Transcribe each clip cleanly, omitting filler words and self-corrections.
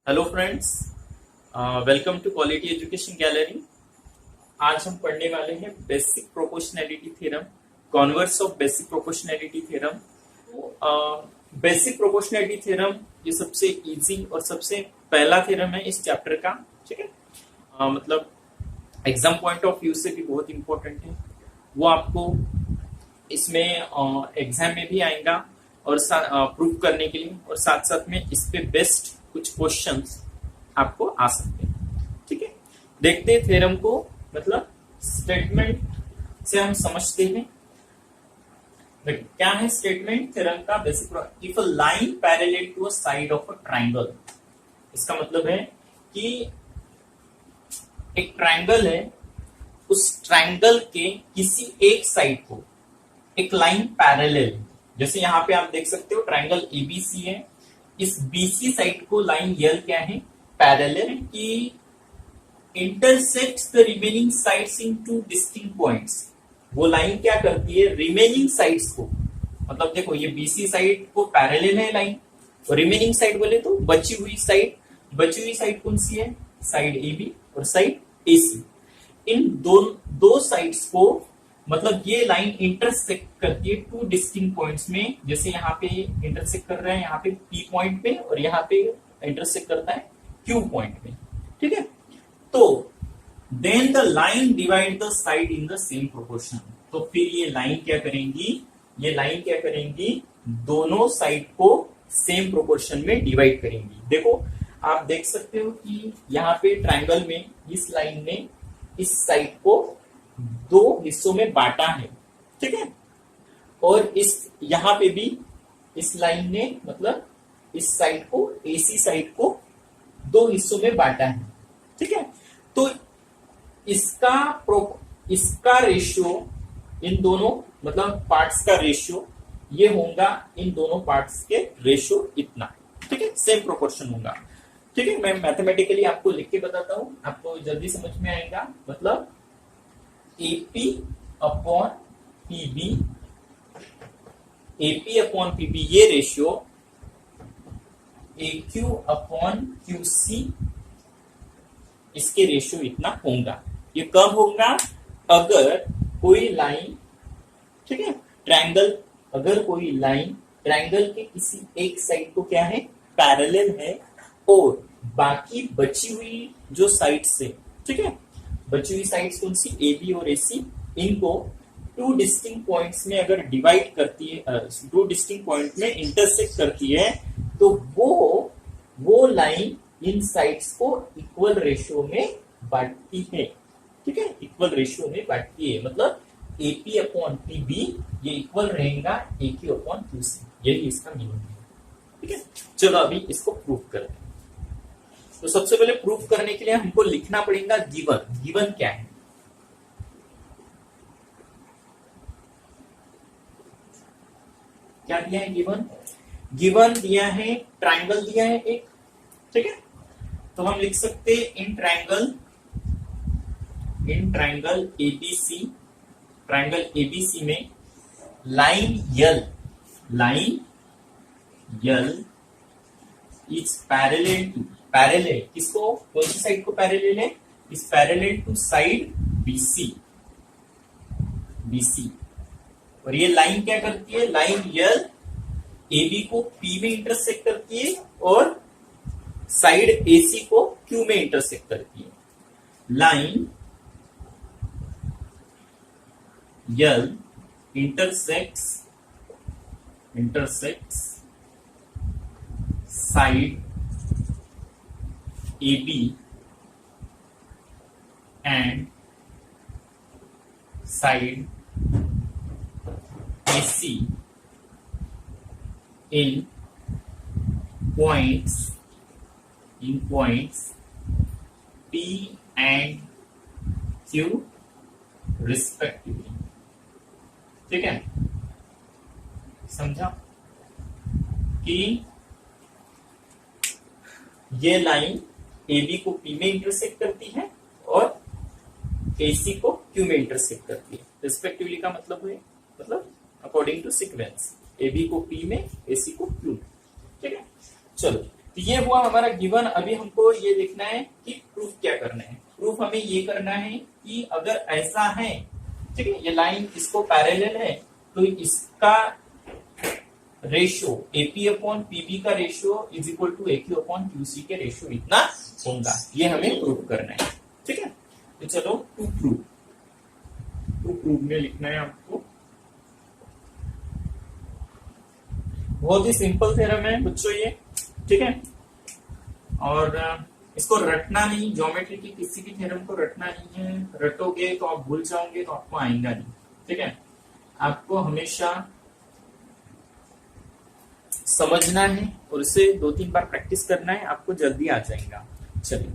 Hello friends, welcome to quality education gallery. आज हम पढ़ने वाले हैं basic proportionality theorem, converse of basic proportionality theorem. Basic proportionality theorem ये सबसे इजी और सबसे पहला थ्योरम है इस चैप्टर का। ठीक है, मतलब एग्जाम पॉइंट ऑफ व्यू से भी बहुत इंपॉर्टेंट है। वो आपको इसमें एग्जाम में भी आएगा और प्रूव करने के लिए, और साथ साथ में इस पे बेस्ट कुछ क्वेश्चंस आपको आ सकते हैं। ठीक है, देखते हैं थ्योरम को। मतलब स्टेटमेंट से हम समझते हैं क्या है स्टेटमेंट थ्योरम का basic. If a line parallel to a side of a triangle, इसका मतलब है कि एक ट्राइंगल है, उस ट्राइंगल के किसी एक साइड को एक लाइन पैरेलल, जैसे यहां पे आप देख सकते हो ट्राइंगल एबीसी है, इस बीसी साइड को लाइन यल क्या है, पैरेलल, की intersects the remaining sides in two distinct points. वो लाइन क्या करती है, रिमेनिंग साइड्स को, मतलब देखो ये बीसी साइड को पैरेलल है लाइन, और रिमेनिंग साइड बोले तो बची हुई साइड कौन सी है, साइड ए बी और साइड ए सी। इन दो साइड्स को, मतलब ये लाइन इंटरसेक्ट करती है टू डिस्टिंक्ट पॉइंट्स में। जैसे यहाँ पे इंटरसेक्ट कर रहे हैं यहाँ पे पी पॉइंट पे, और यहाँ पे इंटरसेक्ट करता है क्यू पॉइंट पे। ठीक है, तो then the line divide the side in the same proportion. तो फिर ये लाइन क्या करेंगी, दोनों साइड को सेम प्रोपोर्शन में डिवाइड करेंगी। देखो आप देख सकते हो कि यहाँ पे ट्राइंगल में इस लाइन ने इस साइड को दो हिस्सों में बांटा है। ठीक है, और इस यहां पे भी इस लाइन ने, मतलब इस साइड को, एसी साइड को दो हिस्सों में बांटा है। ठीक है, तो इसका रेशियो इन दोनों, मतलब पार्ट्स का रेशियो ये होगा, इन दोनों पार्ट्स के रेशियो इतना। ठीक है, सेम प्रोपोर्शन होगा। ठीक है, मैं मैथमेटिकली आपको लिख के बताता हूं, आपको जल्दी समझ में आएगा। मतलब एपी अपॉन पीबी ये रेशियो AQ अपॉन QC, इसके रेशियो इतना होगा। ये कब होगा, अगर कोई लाइन, ठीक है, ट्रायंगल, अगर कोई लाइन ट्रायंगल के किसी एक साइड को क्या है, पैरेलल है, और बाकी बची हुई जो साइड्स है, ठीक है, बची हुई साइड्स कौन सी, ए बी और ए सी, इनको टू डिस्टिंक्ट पॉइंट्स में अगर डिवाइड करती है, टू डिस्टिंक्ट पॉइंट में इंटरसेक्ट करती है, तो वो लाइन इन साइड्स को इक्वल रेशियो में बांटती है। ठीक है, इक्वल रेशियो में बांटती है, मतलब एपी अपॉन पीबी ये इक्वल रहेगा AQ अपॉन QC, यही इसका मीनिंग है। ठीक है, चलो अभी इसको प्रूव करते हैं। तो सबसे पहले प्रूफ करने के लिए हमको लिखना पड़ेगा गिवन क्या है। क्या दिया है, गिवन दिया है, ट्रायंगल दिया है एक। ठीक है, तो हम लिख सकते हैं इन ट्रायंगल एबीसी में लाइन यल इज पैरेलल किसको, कौन सी साइड को पैरेलल है, is parallel to side BC. और ये लाइन क्या करती है, लाइन यल AB को P में इंटरसेक्ट करती है और साइड AC को Q में इंटरसेक्ट करती है। Line L intersects side AB and side AC in points P and Q respectively। ठीक है, समझा कि ये लाइन AB को P में इंटरसेक्ट करती है और AC को Q में इंटरसेक्ट करती है, रिस्पेक्टिवली का मतलब है, मतलब अकॉर्डिंग टू सीक्वेंस, AB को P में, AC को Q में। ठीक है, चलो तो ये हुआ हमारा गिवन। अभी हमको ये देखना है कि प्रूफ क्या करना है। प्रूफ हमें ये करना है कि अगर ऐसा है, ठीक है, ये लाइन इसको पैरेलल है, तो इसका रेशियो एपी अपॉन पीबी का ratio is equal to AQ upon QC के रेशियो इतना होगा। ये हमें प्रूफ करना है, ठीक है। तो चलो टू प्रूफ में लिखना है आपको। बहुत ही सिंपल थ्योरम है बच्चों ये, ठीक है। और इसको रटना नहीं, ज्योमेट्री की किसी भी थ्योरम को रटना नहीं है। रटोगे तो आप भूल जाओगे, तो आपको आएगा नहीं, ठीक है। आपको हमेशा समझना है और उसे 2-3 बार प्रैक्टिस करना है, आपको जल्दी आ जाएगा। चलिए,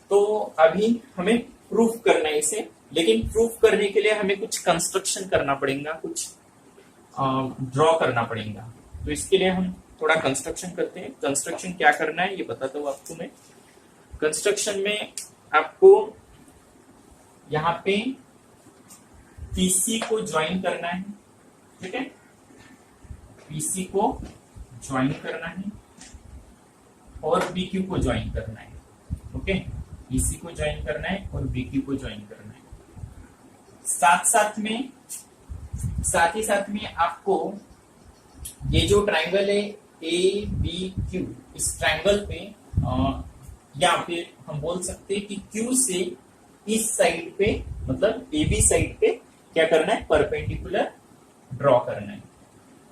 तो अभी हमें प्रूफ करना है इसे, लेकिन प्रूफ करने के लिए हमें कुछ कंस्ट्रक्शन करना पड़ेगा, कुछ ड्रॉ करना पड़ेगा। तो इसके लिए हम थोड़ा कंस्ट्रक्शन करते हैं। कंस्ट्रक्शन क्या करना है ये बताता हूं आपको मैं। कंस्ट्रक्शन में आपको यहाँ पे पीसी को ज्वाइन करना है, ठीक है। पीसी को ज्वाइन करना है और बीक्यू को ज्वाइन करना है, ओके। पीसी को ज्वाइन करना है और बीक्यू को ज्वाइन करना है। साथ ही साथ में आपको ये जो ट्रायंगल है ए बी क्यू, इस ट्रायंगल पे या फिर हम बोल सकते हैं कि क्यू से इस साइड पे, मतलब ए बी साइड पे क्या करना है, परपेंडिकुलर ड्रॉ करना है।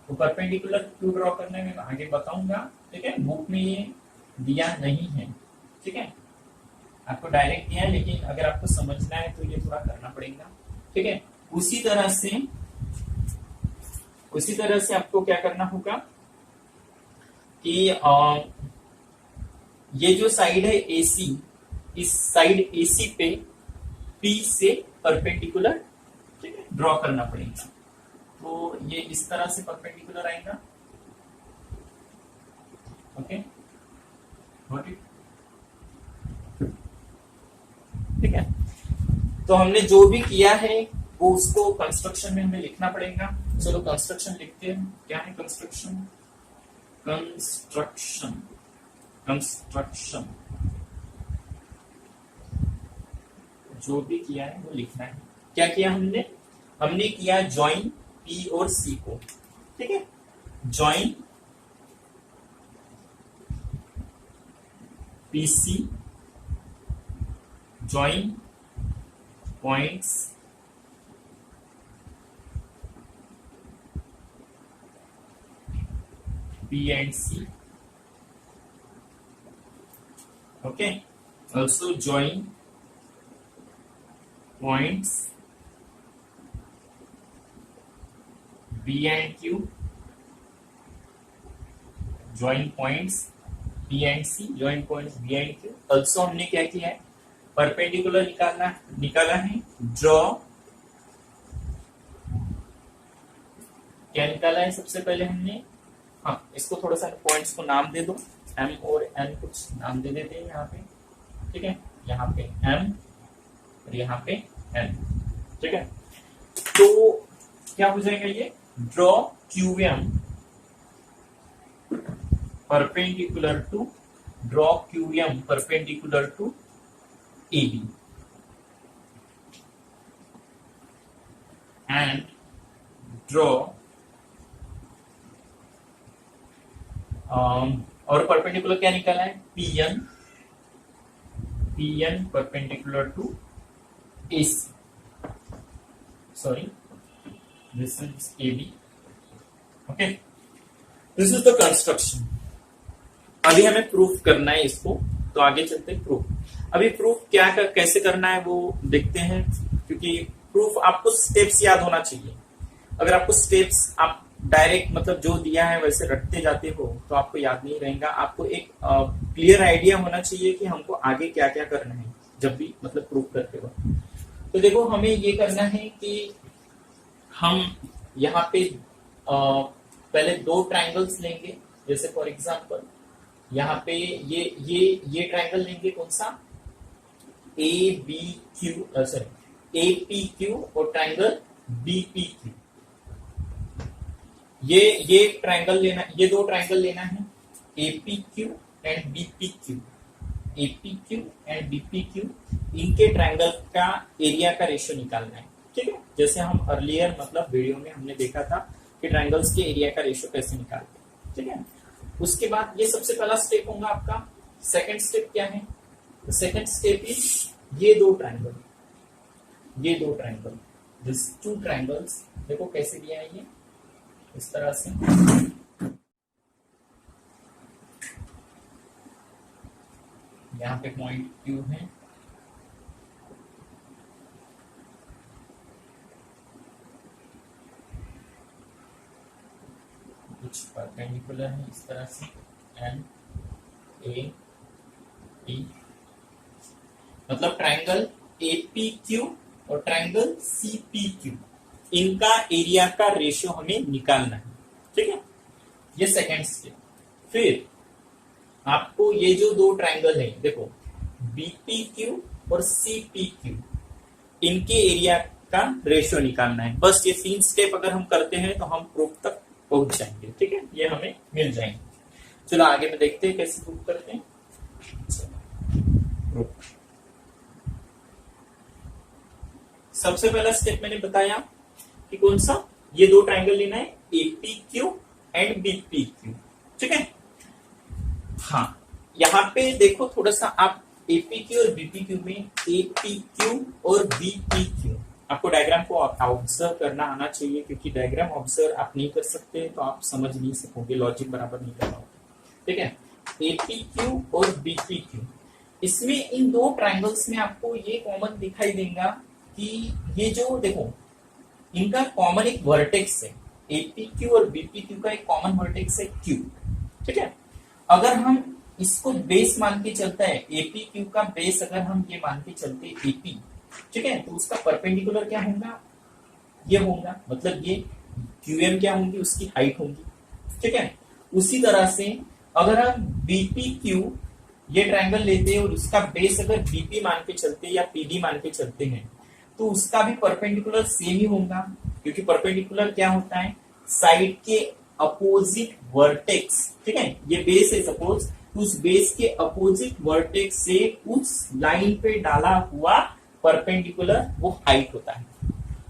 तो परपेंडिकुलर क्यों ड्रॉ करना है मैं आगे बताऊंगा, ठीक है। बुक में ये दिया नहीं है, ठीक है, आपको डायरेक्ट दिया है, लेकिन अगर आपको समझना है तो ये थोड़ा करना पड़ेगा, ठीक है। उसी तरह से आपको क्या करना होगा कि ये जो साइड है AC, इस साइड AC पे P से परपेंडिकुलर, ठीक है, ड्रॉ करना पड़ेगा। तो ये इस तरह से परपेंडिकुलर आएगा, ओके, गॉट इट, ठीक है। तो हमने जो भी किया है वो उसको कंस्ट्रक्शन में हमें लिखना पड़ेगा। चलो कंस्ट्रक्शन लिखते हैं। क्या है कंस्ट्रक्शन? कंस्ट्रक्शन जो भी किया है वो लिखना है। क्या किया हमने किया ज्वाइन P और C को, ठीक है। Join PC, join points B and C, okay. Also join points B and Q, join points B and C, join points B and Q. Also हमने क्या किया है, परपेंडिकुलर निकाला है। ड्रॉ क्या निकाला है सबसे पहले हमने, हाँ, इसको थोड़ा सा पॉइंट्स को नाम दे दो, M और N कुछ नाम दे देते हैं यहाँ पे, ठीक है। यहाँ पे M और यहाँ पे N, ठीक है। तो क्या हो जाएगा ये, draw QM perpendicular to AB and draw और परपेंडिकुलर क्या निकाला है, PN perpendicular to AC, sorry this is AB, okay. This is the construction. अभी हमें प्रूफ करना है इसको, तो आगे चलते हैं प्रूफ। अभी प्रूफ कैसे करना है वो देखते हैं, क्योंकि प्रूफ आपको स्टेप्स याद होना चाहिए। अगर आपको स्टेप्स आप डायरेक्ट मतलब जो दिया है वैसे रटते जाते हो तो आपको याद नहीं रहेगा। आपको एक क्लियर आइडिया होना चाहिए कि हमको आगे क्या क्या करना है जब भी मतलब प्रूफ करते हो। तो देखो हमें ये करना है कि हम यहाँ पे पहले 2 ट्राइंगल्स लेंगे। जैसे फॉर एग्जांपल यहाँ पे ये ट्राइंगल लेंगे, कौन सा, APQ और ट्राइंगल BPQ। ये ट्राइंगल लेना, ये 2 ट्राइंगल लेना है, APQ and BP Q, AP Q and BP Q, इनके ट्रायंगल का एरिया का रेशियो निकालना है। ठीक है, जैसे हम अर्लियर मतलब वीडियो में हमने देखा था कि ट्रायंगल्स के एरिया का रेशियो कैसे निकालते हैं। ठीक है, उसके बाद ये सबसे पहला स्टेप होगा आपका। सेकंड स्टेप क्या है? सेकंड स्टेप इज ये दो ट्रायंगल, दिस टू ट्रायंगल्स, देखो कैसे दिया है ये, इस तरह से। यहाँ पे पॉइंट Q है, कुछ परपेंडिकुलर है इस तरह से, एन ए पी, मतलब ट्रायंगल APQ और ट्रायंगल CPQ, इनका एरिया का रेशियो हमें निकालना है। ठीक है, ये सेकंड स्टेप। फिर आपको ये जो दो ट्रायंगल है, देखो BPQ और CPQ, इनके एरिया का रेशियो निकालना है। बस ये 3 स्टेप अगर हम करते हैं तो हम प्रूफ तक पहुंच जाएंगे। ठीक है, ये हमें मिल जाएंगे। चलो आगे में देखते हैं कैसे प्रूफ करते हैं। प्रूफ, सबसे पहला स्टेप मैंने बताया कि कौन सा, ये दो ट्रायंगल लेना है, APQ एंड BPQ। ठीक है, हाँ यहाँ पे देखो थोड़ा सा आप APQ और BPQ में, APQ और BPQ, आपको डायग्राम को ऑब्जर्व करना आना चाहिए, क्योंकि डायग्राम ऑब्जर्व आप नहीं कर सकते तो आप समझ नहीं सकोगे, लॉजिक बराबर नहीं कर पाओगे। ठीक है, APQ और BPQ, इसमें इन दो ट्रायंगल्स में आपको ये कॉमन दिखाई देगा कि ये जो देखो इनका कॉमन एक वर्टेक्स है, APQ और BPQ का एक कॉमन वर्टेक्स है Q। ठीक है, अगर हम इसको बेस मान के चलता है, APQ का बेस अगर हम ये मान के चलते AP, ठीक है, तो उसका परपेंडिकुलर क्या होगा, ये होगा, मतलब ये QM क्या होंगी, उसकी हाइट होगी। ठीक है, उसी तरह से अगर हम BPQ ये ट्रायंगल लेते हैं और उसका बेस अगर BP मान के चलते या PD मान के चलते हैं, तो उसका भी परपेंडिकुलर सेम ही होगा, क्योंकि परपेंडिकुलर क्या होता है, साइड के अपोजिट वर्टेक्स। ठीक है, ये बेस है सपोज, उस बेस के अपोजिट वर्टेक्स से उस लाइन पे डाला हुआ परपेंडिकुलर वो हाइट होता है।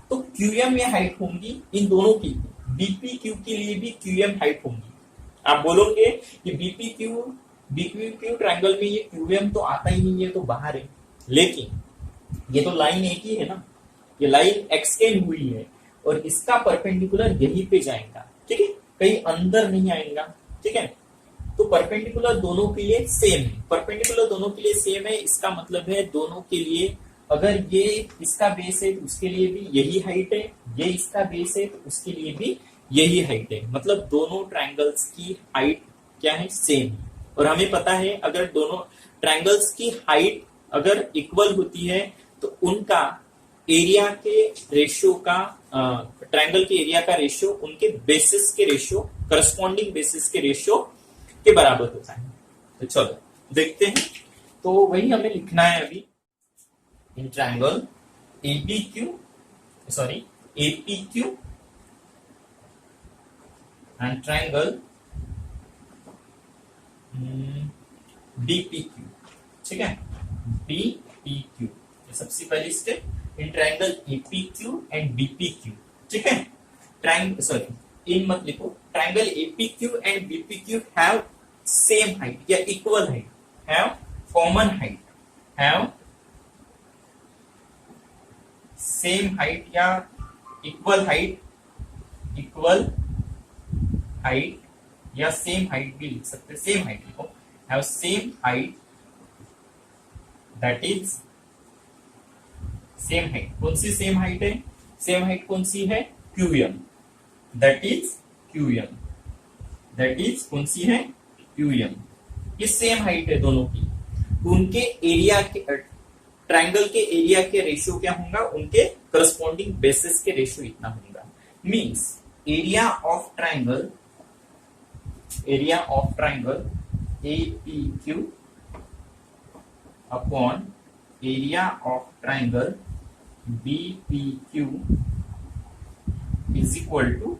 तो QM ये हाइट होंगी इन दोनों की, BPQ के लिए भी QM हाइट होंगी। आप बोलोगे कि BPQ ट्रायंगल में ये QM तो आता ही नहीं है, तो बाहर है, लेकिन ये तो लाइन एक ही है ना, ये लाइन एक्सटेंड हुई है और इसका परपेंडिकुलर यहीं पे जाएगा। ठीक है, कहीं अंदर नहीं आएगा। ठीक है, तो परपेंडिकुलर दोनों के लिए सेम है, परपेंडिकुलर दोनों के लिए सेम है, इसका मतलब है दोनों के लिए, अगर ये इसका बेस है तो उसके लिए भी यही हाइट है, ये इसका बेस है तो उसके लिए भी यही हाइट है, मतलब दोनों ट्रायंगल्स की हाइट क्या है, सेम है। और हमें पता है अगर दोनों ट्रायंगल्स की हाइट अगर इक्वल होती है तो उनका एरिया के रेशियो का, ट्रायंगल के एरिया का रेशियो उनके बेसिस के रेशियो, करस्पॉन्डिंग बेसिस के रेशियो के बराबर होता है। तो चलो देखते हैं, तो वही हमें लिखना है अभी। In triangle APQ and triangle BPQ। ठीक है, BPQ सबसे पहली step, in triangle APQ and BPQ। ठीक है, इन मत लिखो, triangle APQ and BPQ have same height या equal height, have common height, have same height या इक्वल हाइट या सेम हाइट भी लिख सकते, सेम हाइट लिखो, have same height, that is same height. कौन सी सेम हाइट है, सेम हाइट कौन सी है, QM, दैट इज कौन सी है, QM। ये सेम हाइट है दोनों की, उनके एरिया के, ट्रायंगल के एरिया के रेशियो क्या होगा, उनके करस्पॉन्डिंग बेसिस के रेशियो इतना होगा। Means area of triangle APQ upon area of triangle BPQ is equal to,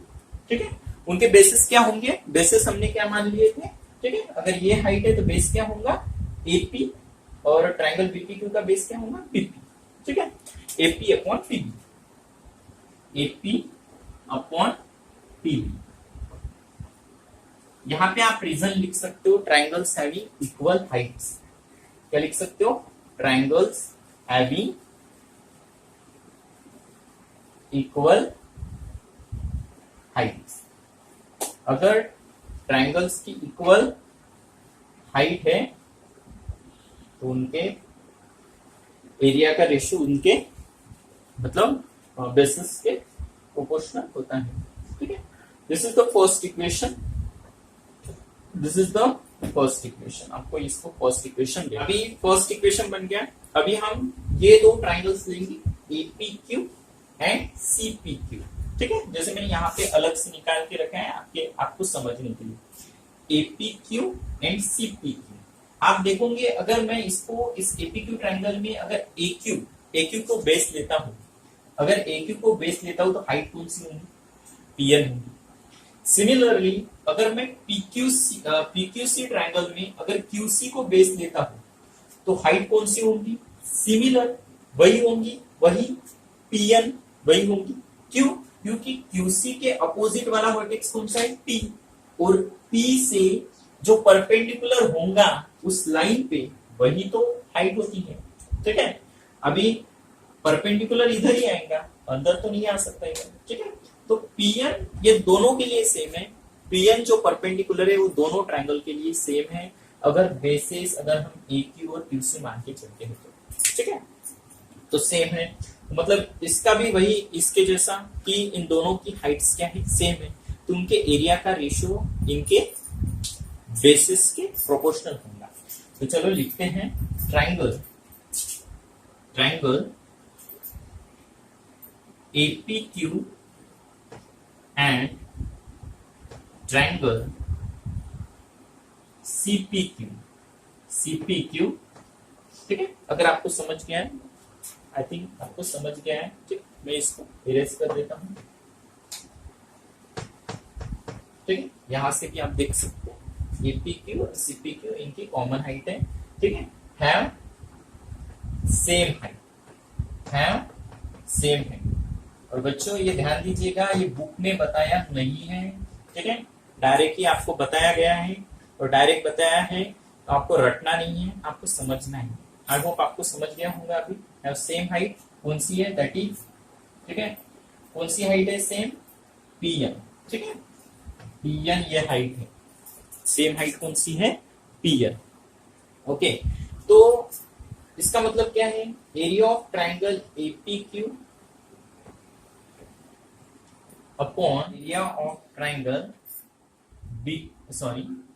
ठीक है, उनके बेसिस क्या होंगे, बेसिस हमने क्या मान लिए थे, ठीक है। अगर ये हाइट है तो बेस क्या होगा, एपी, और ट्रायंगल बीपीक्यू का बेस क्या होगा, पीपी। ठीक है, AP upon PB, AP upon PB. यहां पे आप रीजन लिख सकते हो, ट्रायंगल्स हैविंग इक्वल हाइट्स। क्या लिख सकते हो, ट्रायंगल्स हैविंग इक्वल हाइट्स। अगर ट्रायंगल्स की इक्वल हाइट है तो उनके एरिया का रेशियो उनके मतलब बेसिस के प्रोपोर्शनल होता है। ठीक है, this is the first equation, this is the first equation. आपको इसको फर्स्ट इक्वेशन, अभी फर्स्ट इक्वेशन बन गया। अभी हम ये दो ट्राइंगल्स लेंगे, एपीक्यू एंड सीपीक्यू। ठीक है, जैसे मैंने यहाँ पे अलग से निकाल के रखा है आपको समझने के लिए, एपीक्यू एंड सीपीक्यू। आप देखोगे अगर मैं इसको इस एपीक्यू ट्राइंगल में अगर एक्यू को बेस लेता हूं, अगर एक्यू को बेस लेता हूं तो हाइट कौन सी होगी, पीएन होगी। सिमिलरली अगर मैं पीक्यूसी ट्राइंगल में अगर क्यूसी को बेस लेता हूं तो हाइट कौन सी होगी, सिमिलर वही होंगी, वही पीएन वही होगी। क्यों, क्योंकि क्यूसी के अपोजिट वाला वर्टेक्स कौन सा है, पी, और पी से जो परपेंडिकुलर होगा उस लाइन पे वही तो हाइट होती है। ठीक है, अभी परपेंडिकुलर इधर ही आएगा, अंदर तो नहीं आ सकता इधर। ठीक है, तो पीएन ये दोनों के लिए सेम है, पीएन जो परपेंडिकुलर है वो दोनों ट्रायंगल के लिए सेम है, अगर बेसिस अगर हम एक्यू और क्यूसी मान के चलते हैं तो। ठीक है, तो सेम है, मतलब इसका भी वही इसके जैसा कि इन दोनों की हाइट्स क्या है, सेम है, तो उनके एरिया का रेशियो इनके बेसिस के प्रोपोर्शनल होगा। तो चलो लिखते हैं, ट्राइंगल एपीक्यू एंड ट्राइंगल सीपीक्यू। ठीक है, अगर आपको समझ गया है, आई थिंक आपको समझ गया है। ठीक, मैं इसको इरेज कर देता हूं। ठीक है, यहां से भी आप देख सकते हो एपीक्यू और सीपीक्यू इनकी कॉमन हाइट है। ठीक है, हैव सेम हाइट। और बच्चों ये ध्यान दीजिएगा, ये बुक में बताया नहीं है। ठीक है, डायरेक्ट ही आपको बताया गया है, और डायरेक्ट बताया है तो आपको रटना नहीं है, आपको समझना है। आई होप आपको समझ गया होगा। अभी हैव सेम हाइट कौन सी है, दैट इज, ठीक है, कौन सी हाइट है, सेम पीएन। ठीक है, पीएन ये हाइट है, सेम हाइट कौन सी है, पीएन। ओके, तो इसका मतलब क्या है, area of triangle APQ upon area of triangle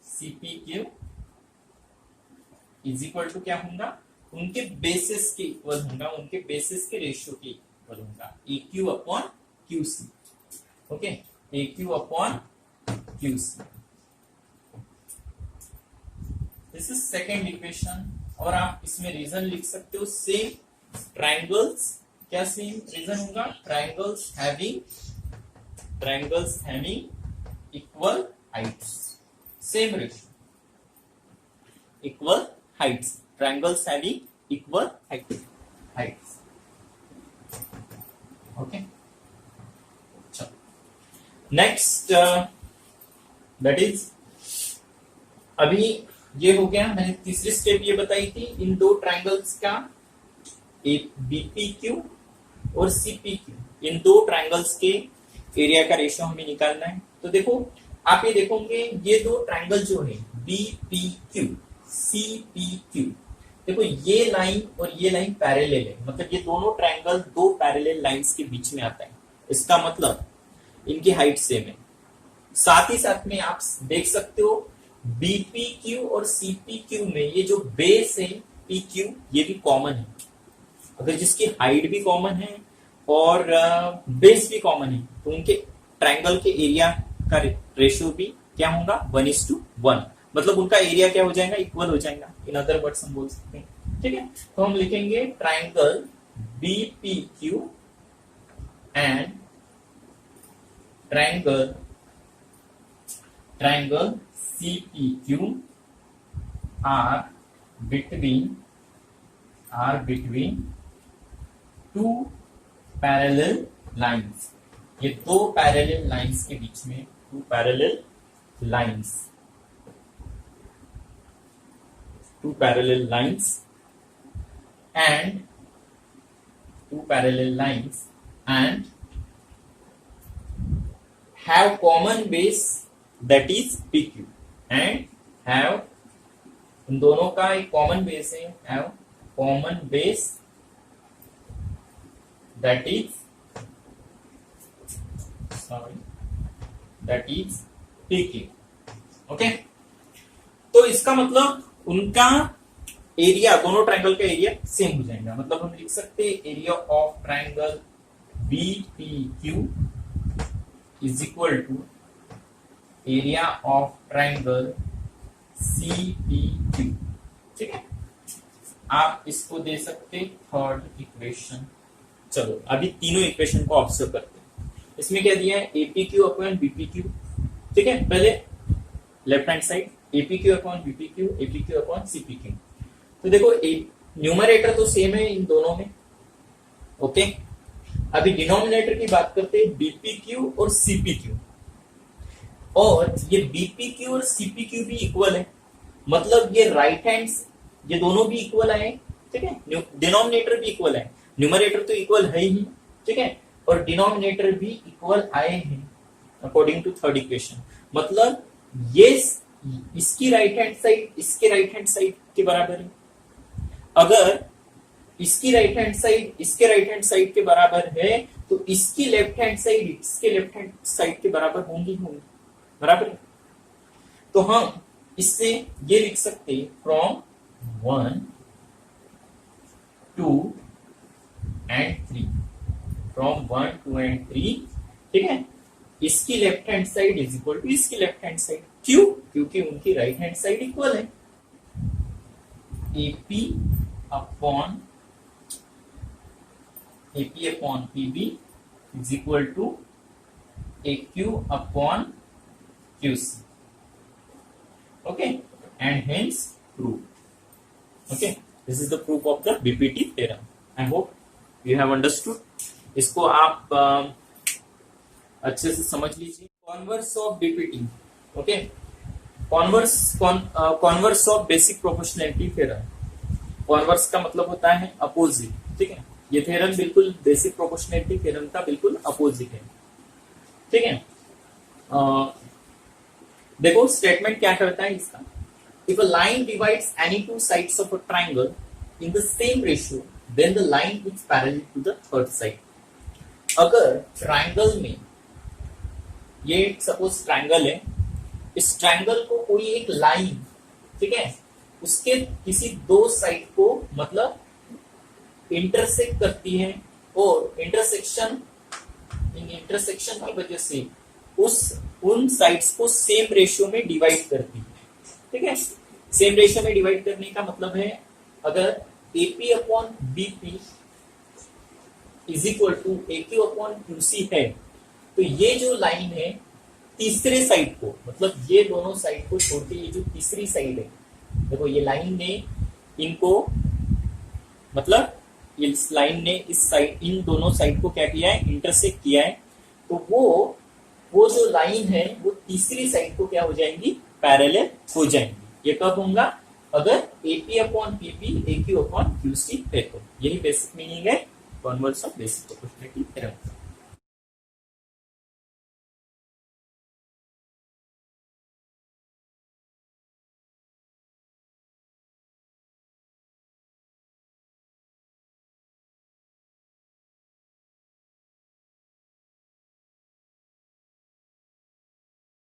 CPQ is equal to क्या होगा, उनके बेसिस के इक्वल होगा, उनके बेसिस के रेशियो के इक्वल होगा, AQ upon QC। Okay, AQ upon QC, this is second equation. और आप इसमें रीजन लिख सकते हो, सेम ट्राइंगल्स, क्या सेम रीजन होगा, triangles having equal Heights, same ratio, equal Heights, triangles having equal heights. Okay, next that is, अभी ये हो गया, मैंने तीसरी स्टेप ये बताई थी, इन दो ट्राइंगल्स का बीपीक्यू और सीपीक्यू, इन दो ट्राइंगल्स के एरिया का रेशियो हमें निकालना है। तो देखो, आप ये देखोगे ये दो ट्राइंगल जो है बीपीक्यू सीपीक्यू, देखो ये लाइन और ये लाइन पैरेलल है, मतलब ये दोनों ट्राइंगल दो पैरेलल लाइंस के बीच में आता है, इसका मतलब इनकी हाइट सेम है। साथ ही साथ में आप देख सकते हो बीपीक्यू और सीपीक्यू में ये जो बेस है पीक्यू, ये भी कॉमन है। अगर जिसकी हाइट भी कॉमन है और बेस भी कॉमन है तो उनके ट्राइंगल के एरिया का रेशियो भी क्या होगा, 1:1, मतलब उनका एरिया क्या हो जाएगा, इक्वल हो जाएगा। इन अदर वर्ड्स हम बोल सकते हैं। ठीक है, तो हम लिखेंगे triangle BPQ and triangle triangle CPQ are between two parallel lines. ये दो पैरेलल लाइंस के बीच में, two parallel lines and have common base that is PQ and have, इन दोनों का एक कॉमन बेस है, have common base that is PQ. Okay, तो इसका मतलब उनका एरिया, दोनों ट्रायंगल का एरिया सेम हो जाएगा. मतलब हम लिख सकते हैं area of triangle BPQ is equal to area of triangle CPQ. ठीक है, आप इसको दे सकते थर्ड इक्वेशन. चलो अभी तीनों इक्वेशन को ऑब्जर्व करते हैं. इसमें क्या दिया है, APQ अपॉन BPQ. ठीक है, पहले left hand side APQ upon BPQ, APQ upon CPQ. तो देखो न्यूमरेटर तो सेम है इन दोनों में. ओके, अभी डिनोमिनेटर की बात करते हैं, BPQ और CPQ. और ये BPQ और CPQ भी इक्वल है, मतलब ये राइट हैंड्स, ये दोनों भी इक्वल आए. ठीक है, डिनोमिनेटर भी इक्वल है, न्यूमरेटर तो इक्वल है ही. ठीक है, और डिनोमिनेटर भी इक्वल आए हैं अकॉर्डिंग टू थर्ड इक्वेशन. मतलब ये इसकी राइट हैंड साइड इसके राइट हैंड साइड के बराबर है. अगर इसकी राइट हैंड साइड इसके राइट हैंड साइड के बराबर है तो इसकी लेफ्ट हैंड साइड इसके लेफ्ट हैंड साइड के बराबर होंगी. बराबर है. तो हम इससे ये लिख सकते हैं फ्रॉम 1, 2 and 3. From 1, 2 and 3. ठीक है, इसकी left hand side is equal to इसकी लेफ्ट हैंड साइड. क्यों? क्योंकि उनकी राइट हैंड साइड इक्वल है. AP upon PB is equal to AQ upon QC. Okay, and hence proof. Okay, this is the proof of the BPT theorem. I hope you have understood. इसको आप अच्छे से समझ लीजिए. Converse of BPT. Okay, converse of basic proportionality theorem. Converse का मतलब होता है अपोजिट. ठीक है, ये थ्योरम बिल्कुल बेसिक प्रोपोर्शनैलिटी थ्योरम का बिल्कुल अपोजिट है. ठीक है, देखो स्टेटमेंट क्या करता है इसका. If a line divides any two sides of a triangle in the same ratio then the line is parallel to the third side. अगर ट्रायंगल में, ये सपोज ट्रायंगल है, इस ट्रायंगल को कोई एक लाइन, ठीक है, उसके किसी दो साइड को मतलब इंटरसेक्ट करती है और इंटरसेक्शन की वजह से उन साइड्स को सेम रेशियो में डिवाइड करती है. ठीक है, सेम रेशियो में डिवाइड करने का मतलब है, अगर AP upon BP is equal to AQ upon QC है, तो ये जो लाइन है तीसरे साइड को, मतलब ये दोनों साइड को छोड़ के ये जो तीसरी साइड है, देखो ये लाइन ने इनको, मतलब इस लाइन ने इस साइड, इन दोनों साइड को क्या किया है, इंटरसेक्ट किया है. तो वो जो लाइन है वो तीसरी साइड को क्या हो जाएंगी, पैरेलल हो जाएंगी. ये कब होगा, अगर AP upon PP AQ upon QC है. तो यही बेसिक मीनिंग है converse of basic proportionality theorem.